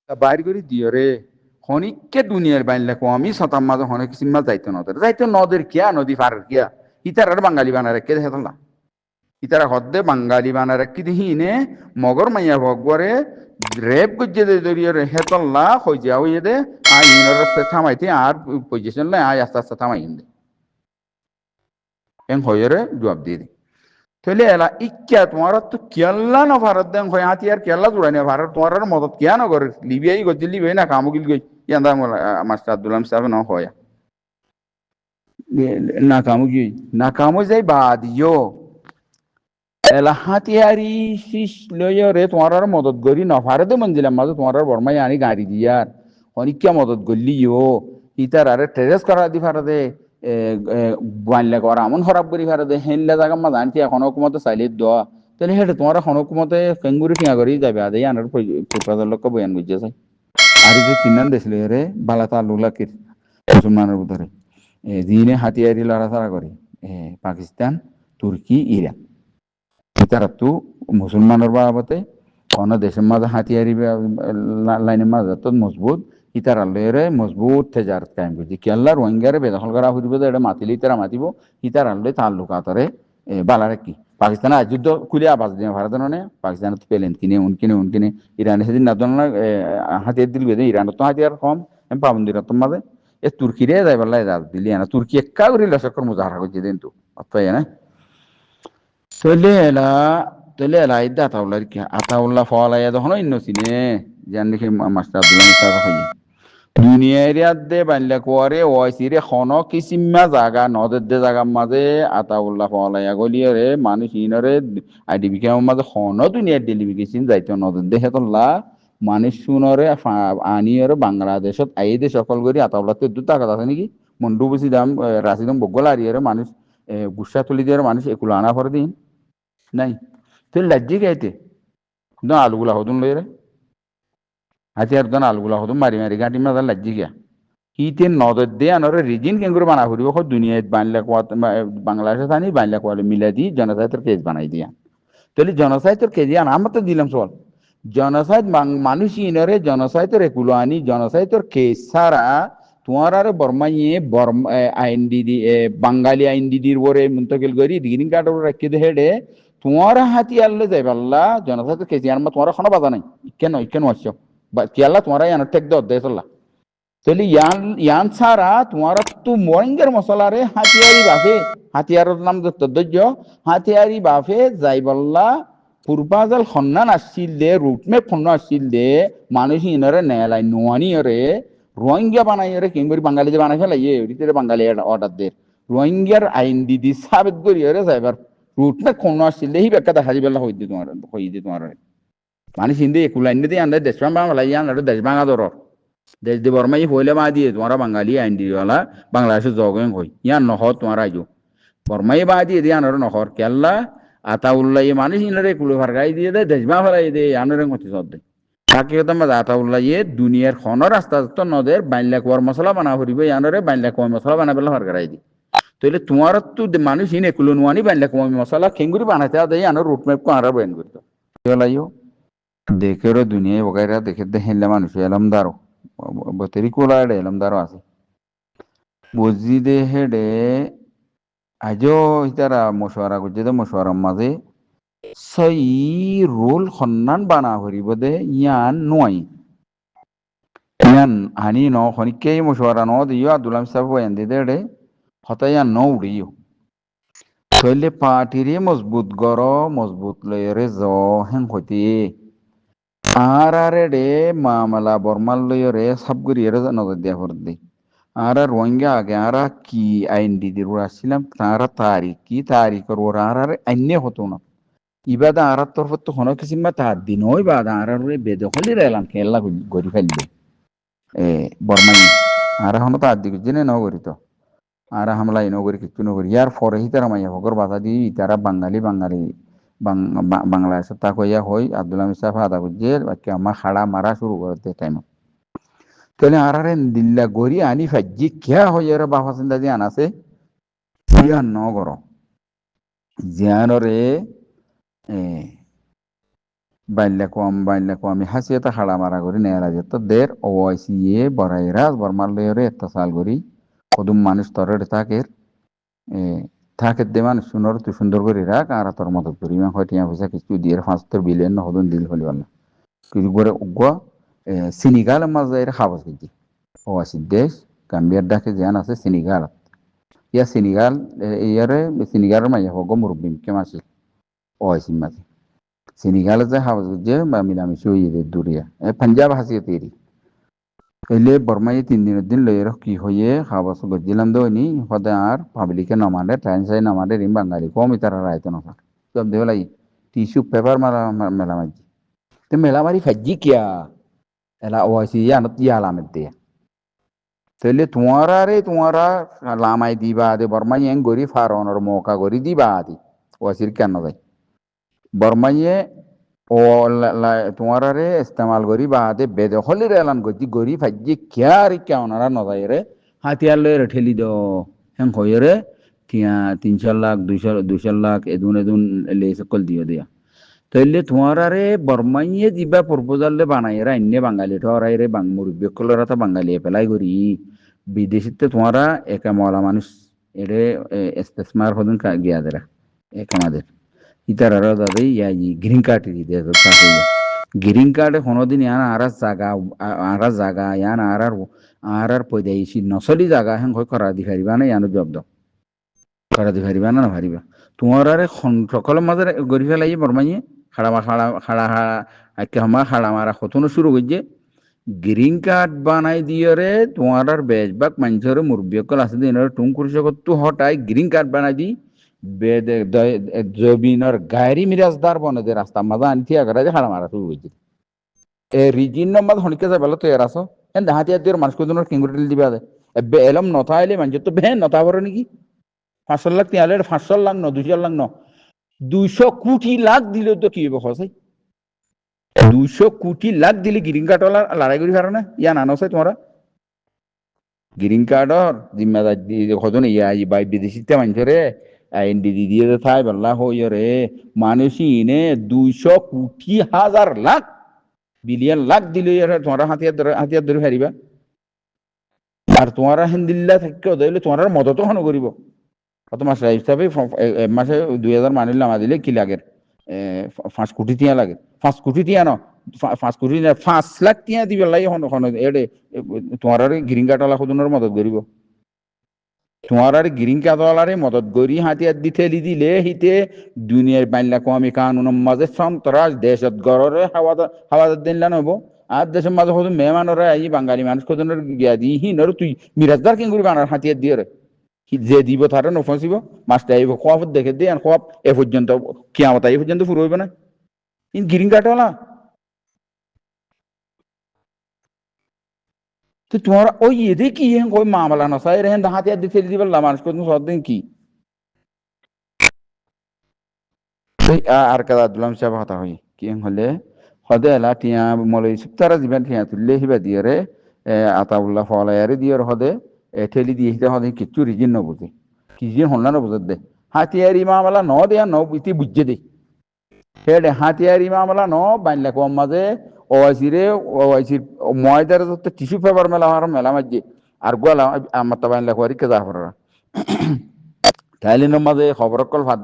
বাইর করে দিও রে হনিককে দুনিয়ার বাইনলে আমি শতাম মাঝে হনে কিসিমা যাইতো নদের কিয়া নদী পার কিয়া ইতার আর বাঙালি বানা রেখে দেখে তোলা ইতারা হদ্দে বাঙালি বানা রেখে দিহি নে মগর মাইয়া ভগবরে রেপ গুজে দে দরিয়ে হেতল্লা হয়ে যা হইয়ে দে ইনর থামাইতে আর পজিশন লাই আস্তে আস্তে থামাই দে এং হয়ে রে জবাব দিয়ে দি তাহলে এলা ইক্যা তোমার তো কেল্লা না ভারত দেন হয় হাতিয়ার কেল্লা জোড়াই না ভারত তোমার মদত কিয়া না করে লিবিয়াই গজি লিবিয়াই না কামুকিল গই ইয়ান্দা মাস্টার আব্দুল সাহেব না হয় না কামুকি না কামু যাই বাদিও এলা হাতিয়ারি শিস লইয় রে তোমার মদত করি না ভারতে মঞ্জিলাম মাঝে তোমার বর্মাই আনি গাড়ি দিয়ার অনিকা মদত করলি ইতার আরে ট্রেস করা দি ভারতে বানলে করা আমন খারাপ করি ভারতে হেনলে জায়গা মা জানছি এখন হুকুমতে চাইলে দেওয়া তাহলে হেঁটে তোমার এখন হুকুমতে কেঙ্গুরি ঠিয়া করি যাবে আদে আনার ফুটপাতের লোক বয়ান বুঝছে চাই আর যে তিনান দিছিল রে বালাতা লুলাকির মুসলমানের ভিতরে যিনি হাতিয়ারি লড়াচড়া করে পাকিস্তান তুর্কি ইরান তারা তো মুসলমানের বাবতে অন্য দেশের মাঝে হাতিয়ারি লাইনের মাঝে তো মজবুত ইতার আল্লাহরে মজবুত তেজারত কায়েম করছে কেল্লা রোহিঙ্গারে বেদখল করা হইব এটা মাতিলে ইতারা মাতিব ইতার আল্লাহ তাল্লুকাতরে বালারে কি পাকিস্তানে আজ যুদ্ধ খুলে আবাস দিয়ে ভারতের নে পাকিস্তানে তো পেলেন কিনে উনকিনে ইরানে সেদিন না ধরনের হাতিয়ার দিল বেদে ইরানের তো হাতিয়ার কম পাবন্দির তো মাঝে এ তুর্কিরে যাই পাল্লা দিলি না তুর্কি একা করে লসকর মুজাহারা করছে দিন তো অর্থাৎ না তলেলা তলেলা ইদা আতাউল্লাহ কি আতাউল্লাহ ফলাইয়া যখন অন্য সিনে জান দেখি মাস্টার আব্দুল মুস্তাফ হইয়ে দুনিয়ার দে বানলে কোয়ারে ওয়াইসিরে খন কিসিমা জায়গা নদের দে জায়গার মাঝে আতাউল্লাহ ফলাইয়া গলিয়ে রে মানুষ ইনরে আইডিবিকে মাঝে খন দুনিয়ার ডেলিভিকেশন যাইতো নদের দে হেতল্লা মানুষ শুনরে আনিয়রে বাংলাদেশত আইদে সকল করি আতাউল্লাহ তো টাকা আছে নাকি মন্ডু বেশি দাম রাশি দাম বগল আরিয়ারে মানুষ গুসা তুলি দিয়ে মানুষ একুলো আনা করে দিন নাই তুই লাজ্জি গাইতে আলুগুলা হতুন লই রে হাতিয়ার দন আলুগুলা হতুন মারি মারি গাঁটি মাঝে লাজ্জি গিয়া ইতে নদর দিয়ে আনরে রিজিন কেঙ্গুর বানা ফুরিব দুনিয়ায় বাংলা কোয়া বাংলাদেশে থানি বাংলা কোয়ালে মিলা দি জনসাহিত্যের কেস বানাই দিয়া তাহলে জনসাহিত্যের কেজি আন আমার তো দিলাম সল জনসাহিত্য মানুষ ইনরে জনসাহিত্যের একুলো আনি জনসাহিত্যের কেস ছাড়া তোমার আর বর্মাইয়ে আইন দিদি বাঙালি আইন দিদির বরে মুন্তকিল করি গ্রিন কার্ড রাখি দে হেডে তোমার হাতি আনলে যাই পাল্লা জনসাহিত্য কেজি আনবা তোমার কোনো বাধা নাই কেন আসছো কেলা তোমার ইয়ানোর ঠেক দে চললা তাহলে ইয়ান ছাড়া তোমার তো মরিঙ্গের মশলা রে হাতিয়ারি বাফে হাতিয়ারের নাম ধৈর্য হাতিয়ারি বাফে যাই বললা পূর্বাজাল সন্ধান আসছিল দে রুটমেপ খন্ন আসছিল দে মানুষ ইনরে নেলাই নোয়ানি রে রোহিঙ্গা বানাই রে কিংবরি বাঙালি যে বানাই ফেলাই ওইটিতে বাঙালি অর্ডার দে রোহিঙ্গার আইন দিদি সাবেত করি রে যাইবার রুটমেপ খন্ন আসছিল দে হি বেকা দেখা যাবে হই দি তোমার মানুষ হিন্দি একুলাইন দিয়ে আন্দাজ দেশ বাংলা আন্দাজ দেশ ভাঙা ধর দেশ দি বর্মাই হইলে মা দিয়ে তোমার বাঙালি আইন দিওয়ালা বাংলাদেশের জগেন হই ইয়ান নহ তোমার আইজো বর্মাই বা দিয়ে দিয়ে আনার নহর কেল্লা আতাউল্লাহ মানুষ ইনারে কুলো ফারগাই দিয়ে দেয় দেশমা ফেলাই দিয়ে আনারে মতি চদ দেয় তাকে তোমার আতাউল্লাহ দুনিয়ার খনর রাস্তা তো নদের বাইনলা কুয়ার মশলা বানা ফুরিব আনারে বাইনলা কুয়ার মশলা বানা পেলে ফারগাই দি তাহলে তোমার তো মানুষ ইনে কুলো নোয়ানি বাইনলা কুয়ার মশলা খেঙ্গুরি বানাতে দেয় আনার রুটম্যাপ কো আনারা বয়ান করতো লাইও দেখে দুনিয়ায় বগাইরা দেখে দেখলে মানুষ এলাম দারো বতেরি কোলা এলাম দারো আছে মসজিদে হেডে আজও ইতারা মশওয়ারা করছে তো মশওয়ারার মাঝে সই রোল সন্ধান বানা হরিব দে ইয়ান নয় ইয়ান হানি ন খনিকে মশওয়ারা ন দিও আব্দুল সাহেব বয়ান দে দে হতাই ইয়ান ন উড়িও শৈলে পাটিরে মজবুত গর মজবুত লয়রে জ হেন হইতে আরে রে মামলা বর্মাল লয়রে সাবগুড়িয়ে নজর দিয়া করে দে আর রোহিঙ্গা আগে আর কি আইন দিদির আসছিলাম তারা তারিখ কি তারিখের ওরা আর আইনে হতো না ইবাদা আর তরফ তো হনো কিসিমা তার দিন ওই বাদ আর বেদখলি রেলাম খেলা গড়ি ফেলবে বর্মাই আর হনো তার দিকে জেনে নগরী তো আর হামলা নগরী কিছু নগরী ইয়ার পরে হি তারা মাইয়া ভগর বাধা দিয়ে তারা বাঙালি বাংলাদেশের তা কইয়া হই আব্দুল সাফা আদা বুঝে বাকি আমার খাড়া মারা শুরু করতে টাইম তাহলে আর দিল্লা গড়ি আনি ফাজি খেয়া হয়ে বাবা চিন্তা দিয়ে আনাছে ইয়ার নগর জিয়ানরে বাইল্লা কম আমি হাসিয়াতে হাড়া মারা করি নেয়ারা যেত দের ওয়াইসি এ বড়াইরা বর্মার লয়রে একটা সাল করি কদুম মানুষ তরের থাকে এ থাকে দে মানুষ সুন্দর তুই সুন্দর করে রাখ আর তোর মদত করি হয়তো পয়সা কিছু দিয়ে 5 বিলিয়ন না হদন দিল হলি না কিছু করে উগ্র সিনিগাল মাঝে খাবাস গেছি ওয়াসি দেশ গাম্বিয়ার ডাকে জান আছে সিনিগাল ইয়া সিনিগাল ইয়ারে সিনিগালের মাঝে হোক মুরব্বী কেমন আছে ওয়াসি মাঝে সিনিগাল যে হাবাস যে মিলামিশি হয়ে দূরিয়া পাঞ্জাব হাসিয়ে তৈরি এলে বর্মাই 3 দিনের দিন লইয়ের কি হয়ে হাবাস গজিলাম দোনি হদে আর পাবলিকে নমাডে টাইম সাই নমাডে রিম বাঙালি কম ইতারা রায়তো না সব দেওলাই টিস্যু পেপার মারা মেলামাজি তো মেলামারি ফাজি কিয়া এলা ওয়াসি ইয়ানত ইয়ালামের দিয়ে তাহলে তোমারা লামাই দিবা দে বর্মাই এং গরি ফারনের মৌকা গরি দিবা আদি ওয়াসির কেন যাই বর্মাইয়ে ও তোমারে ইস্তেমাল করি বাদে বেদখলের এলান করছি গরি ফাজি কিয়া ওনারা নজাই রে হাতিয়ার লয়ে ঠেলি দ হেন হয়ে রে 300 লাখ 200 লাখ এদুন লে সকল দিও দিয়া তাইলে তোমারে বর্মাইয়ে দিবা প্রপোজাল বানাই রা ইন্নে বাঙালি ঠরাই রে মুরব্বী কলরা তা বাঙালি এপেলাই করি বিদেশিতে তোমারা একা মলা মানুষ এরে ইস্তেসমার হদন গিয়া দেরা একামাদের ইতারা দাদা গ্রিন কার্ড দিয়ে গ্রিন কার্ডে কোনোদিন ইয়ান আরার জায়গা ইয়ান আরার পয়দাইছি নসলি জায়গা হেন করা দি পারিবা না ইয়ানো জব্দ করা দি পারিবা না পারিবা তোমার সকলের মাঝে গড়ি ফেলাই বর্মাইয়ে খাড়া মারা হতনো শুরু করছে গ্রিন কার্ড বানাই দিয়ে রে তোমার বেশবাগ মানুষের মুরব্বী আছে দিন টুম করিস তু হঠাৎ গ্রিন কার্ড বানাই দি জমিনের গায়রি মিরাজদার বনে রাস্তা মাজা আনি থিয়া করে হাড়া মারা শুরু হয়েছে এ রিজিন নম্বর হনিকে যাবে তো এর আসো এন হাতিয়ার দিয়ে মানুষ কোন কিঙ্গুটিল দিবা দে এলম নথা আইলে মানুষ তো বেহেন নথা পড়ে নাকি 500 লাখ তিয়ালে 500 লাখ ন 200 লাখ ন 200 কোটি লাখ দিলে তো কি হবে খসাই 200 কোটি লাখ দিলে গ্রিন কার্ড লড়াই করি পারো না ইয়া নানছে তোমরা গ্রিন কার্ডর জিম্মাদার হতো না ইয়া বাই বিদেশিতে মানুষরে আইনডি দিয়ে থাই বল্লা হই রে মানুষই ইনে 200 কোটি হাজার লাখ বিলিয়ন লাখ দিলে তোমরা হাতিয়ার ধরে হারিবা আর তোমরা হিন্দিল্লা থাকতে দিলে তোমরা মদত হন করিব কত মাস হিসাবে মাসে 2000 মানিলাম দিলে কি লাগে 5 কোটি টিয়া লাগে 5 কোটি টিয়া ন 5 কোটি 5 লাখ টিয়া দিবে লাগে হন এডে তোমার গ্রিন কার্ড খুদনের মদত করিব তোমার গ্রিন কার্ড মদত করি হাতিয়ার দি ঠেলি দিলে হিতে দুনিয়ার বাংলা কমি কানুনের মাঝে সন্ত্রাস দেশত গড়রে হাওয়া দিনলা নব আর দেশের মাঝে হতো মেহমানরা এই বাঙালি মানুষ খুদনের গিয়া দি হিনর তুই মিরাজদার কিং করি বানার হাতিয়ার দিয়ে যে দিব তারা নফসিব মাছটা আইব খোয়াব দেখে দিয়ে আর খোয়াব এ পর্যন্ত কিয়ামত এই পর্যন্ত পুরো হইবে না ইন গ্রিন কার্ডওয়ালা তো তোমার ওই এদে কি হেন কই মামলা নসাই রেহেন হাতিয়ার দিতে দিবার মানুষ কোন সদিন কি আর কাদা দুলাম সাহেব কথা হই কি হলে হদে এলা টিয়া মলই সুপ্তারা দিবেন টিয়া তুললে হিবা দিয়ে রে আতাউল্লাহ ফলায়ারে দিয়ে হদে ঠেলি দিয়ে হিতে হদে কিচ্ছু রিজিন নবুঝে কিজিন হল্লা নবুঝে দে হাতিয়ারি মামলা ন দেয়া ন ইতি বুঝে দে হেডে হাতিয়ারি মামলা ন বাইনলা কম মাঝে ওয়াইসির ময়দার তো টিস্যু পেপার মেলা মাঝে আর গোয়ালা আমার তা বাইনলা কুয়ারি কে যা পারা থাইল্যান্ডের মাঝে খবর কল ভাত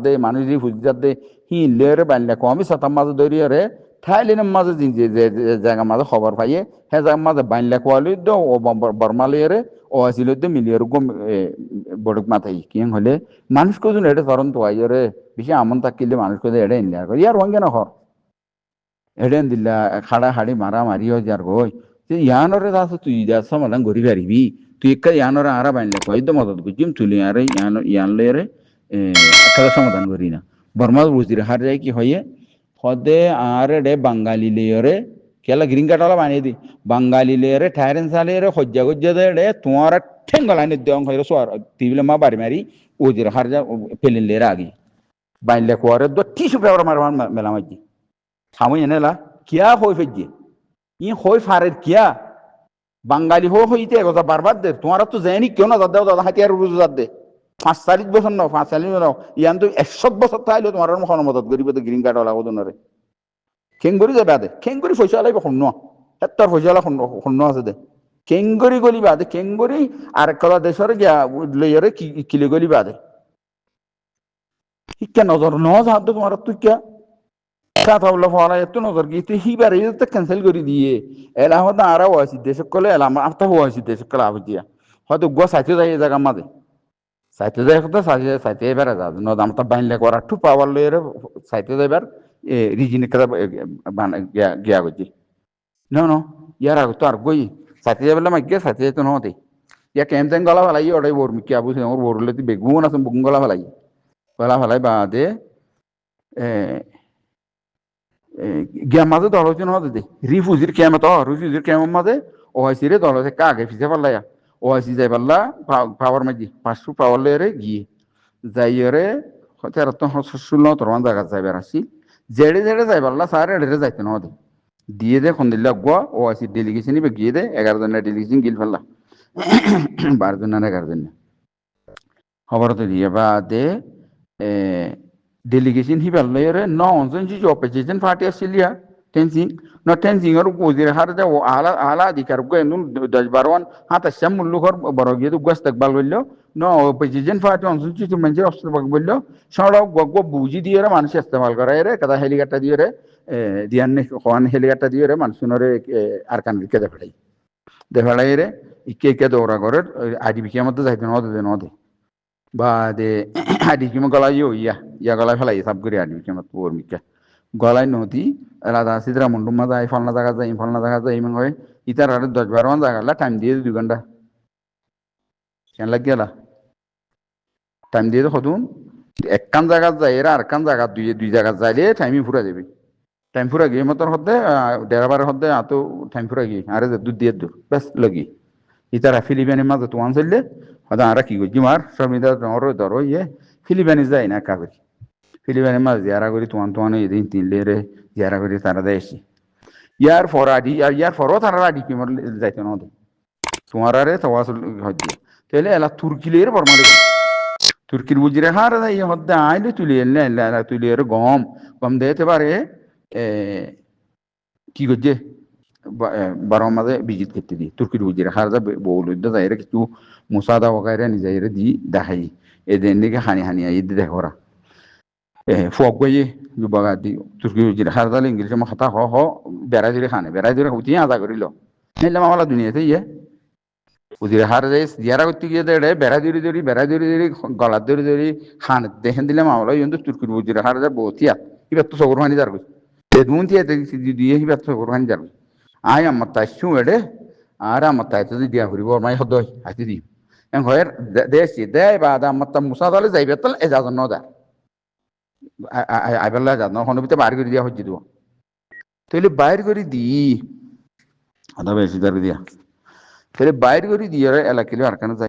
দে মানুষ যদি ফুজিদার দে হিলের বাল্যা কমই সাতাম মাঝে দৌড়িয়ে রে থাইল্যান্ডের মাঝে জায়গার মাঝে খবর পাইয়ে হ্যাঁ জায়গার মাঝে বাল্যা কোয়ালি দো ও বর্মা লইয়ে ও আসিল মিলিয়ে গম বড়ক মাথায় কি হলে মানুষ কোজন এটা ধরন তো আইয় রে বেশি আমন থাকলে মানুষ কোজন এটা ইন্ডিয়া করি ইয়ার হঙ্গে না ঘর এটা দিল্লা খাড়া হাড়ি মারা মারি হয়ে যার গই ইয়ানরে আছে তুই যা সমাধান করি পারিবি তুই একটা ইয়ানরে আরা বানলে কইদ মদত বুঝিম তুলি আরে ইয়ান লয়ে একটা সমাধান করি না বর্মা বুঝিরে হার যায় কি হয়ে হদে আর রে বাঙালি লেয়রে কেলা গ্রিন কার্ডওয়ালা বানিয়ে দি বাঙালি লেয়রে ঠায়রেন সালে রে হজ্জা গজ্জা দে রে তোমার ঠেঙ্গলাইনে দেওয়া হয় সোয়ার টিভিলে মা বাড়ি মারি ওজির হার যা ফেলিন লেরে আগে বাইনলে কোয়ারে দো টিস্যু পেপার মারবার মেলা মাঝি সামই এনেলা কিয়া হই ফেজিয়ে ই হই ফারের কিয়া বাঙালি হইতে কথা বারবার দে তোমার তো যায়নি কেউ না দাদা দাদা হাতিয়ার রুজু দাদ দে 45 বছর নাও 45 নাও ইয়ান তো 100 বছর তাইলে তোমার মতত গরিব তো গ্রিন কার্ড ওলা ওদনরে কেংগরি যাই বাদে কেংগরি পয়সা লাগবে শূন্য এত্তর পয়সা লাগা শূন্য আছে দে কেংগরি গলি বাদে কেংগরি আর কলা দেশরে গিয়া লইয়ারে কিলে গলি বাদে শিক্ষা নজর হাত তোমার তুই কে কথা বললো ফলা এত নজর গিয়ে তুই হিবারে তো ক্যান্সেল করে দিয়ে এলা হতো আরা হয়েছি দেশক কলে এলাম আফতা হয়েছি দেশক কলে আবদিয়া হয়তো গুয়া সাইতে যাই এই জায়গা মাঝে সাইতে যাই হতো সাইতে এবার যা নদ আমতা বাইনলে করা টু পাওয়ার লইরে সাইতে যাইবার রিজিনে কথা গিয়া গজি ন ইয়ার আগে তো আর গই সাইতে যাইবার মাইকে সাইতে যাইতো নহতে ইয়া কেমতেন গলা ফেলাই ওটাই বোর মিকি আবু ওর বোরলে তুই বেগুন আছে বুকুন গলা ফেলাই বাদে গিয়া মাঝে দল হচ্ছে না দে রিফুজির ক্যামে তো রিফুজির ক্যামের মাঝে ওআইসি রে দল হচ্ছে কাগে ফিসে পাল্লাইয়া ওআইসি যাই পাল্লা পাওয়ার মাঝি 500 পাওয়ার লেরে গিয়ে যাইরে তেরো তো 16 তোরমান জায়গা যাইবার আসি জেড়ে জেড়ে যাই পাল্লা সারে এড়ে যাইতে না দে দিয়ে দে কোন দিল্লা গুয়া ওআইসি ডেলিগেশন গিয়ে দে 11 জনের ডেলিগেশন গিল ফেললা 12 জনের 11 জন খবর তো দিয়ে বা দে delegation hi bal lere no onsen ji opposition party asilia tenzing no tenzing or wazir harja o ala dikar go endun dajbarwan hata shamul lughor borogi du gostak bal bollo no opposition party onsen ji tu manje officer bag bollo sara go buji diere মানুষ ইস্তেমাল করে রে kada helicopter diere dianne khoan helicopter diere মানুষনরে Arkan কে দেখাই রে ইকে দৌড়া করে IDB কে মধ্যে যাইতে নদে বা দে আদি কিমা গলা ইয়া গলা ফেলাই সাব করে আদি কিমা তোর মিকা গলায় নদী রাধা সিদ্রা মুন্ডুমা যায় ফলনা জায়গা যায় ইমান হয় ইতার আর 10-12 মান জায়গা টাইম দিয়ে 2 ঘন্টা কেন লাগ গেলা টাইম দিয়ে হতুন একখান জায়গা যায় এরা আর কান জায়গা দুই জায়গা যাইলে টাইমই ফুরা যাবে টাইম ফুরা গিয়ে মতন হতে ডেরাবার হতে আত টাইম ফুরা গিয়ে আরে দুধ দিয়ে দূর বেশ লাগি ইতারা ফিলিপাইনের মাঝে তোমান চললে হয়তো আর কি করছি মার সমিদা ধরো ফিলিপাইনে যাই না কাগরি ফিলিপাইনের মাঝে জিয়ারা করি তোমান এদিন তিনলে রে জিয়ারা করি তারা দেয় এসি ইয়ার ফরও তারা আডি কি মর যাইতে না তোমার আরে তওয়াসল হচ্ছে তাহলে এলা তুর্কিলের বর্মালে তুর্কির বুঝিরে হার ইয়ে হদ্দে আইলে তুলিয়ে গম দিতে পারে কি করছে বারো মাঝে বিজিত করতে দি তুর্কির বুঝিরে হার যা বৌলুদ্দ যাইরে কিছু মুসাদা ওকাইরে নিজেরে দি দেখাই এদিন দিকে হানি ঈদ দেখরা ফক গিয়ে যুবগা দি তুর্কি বুঝিরে হার যালে ইংলিশে মা খাতা হ বেড়াই ধরে হুতি আজা করিল নিলাম আমার দুনিয়াতে ইয়ে বুঝিরে হার যাই জিয়ারা করতে গিয়ে দেড়ে বেড়া ধরি গলা ধরি খান দেখেন দিলাম আমরা কিন্তু তুর্কির বুঝিরে হার যা বহুতিয়া এবার তো সবর হানি যার বেদমুন দিয়ে এবার তো সবর হানি যার আয় আমার তাইছু এডে আর আমার তাই তো দিয়া ফুরিব মাই হদ হাতি দি হয়ের দেশি দেয় বা আমার তা মুসা দলে যাইবে তো এজাজ ন দা আইবেলা যা নখনবিতে বাইর করে দিয়া হচ্ছে দিব তাহলে বাইর করে দি আদা বেশি দাঁড়িয়ে দিয়া তাহলে বাইর করে দিয়ে এলাকালে আর কেন যাই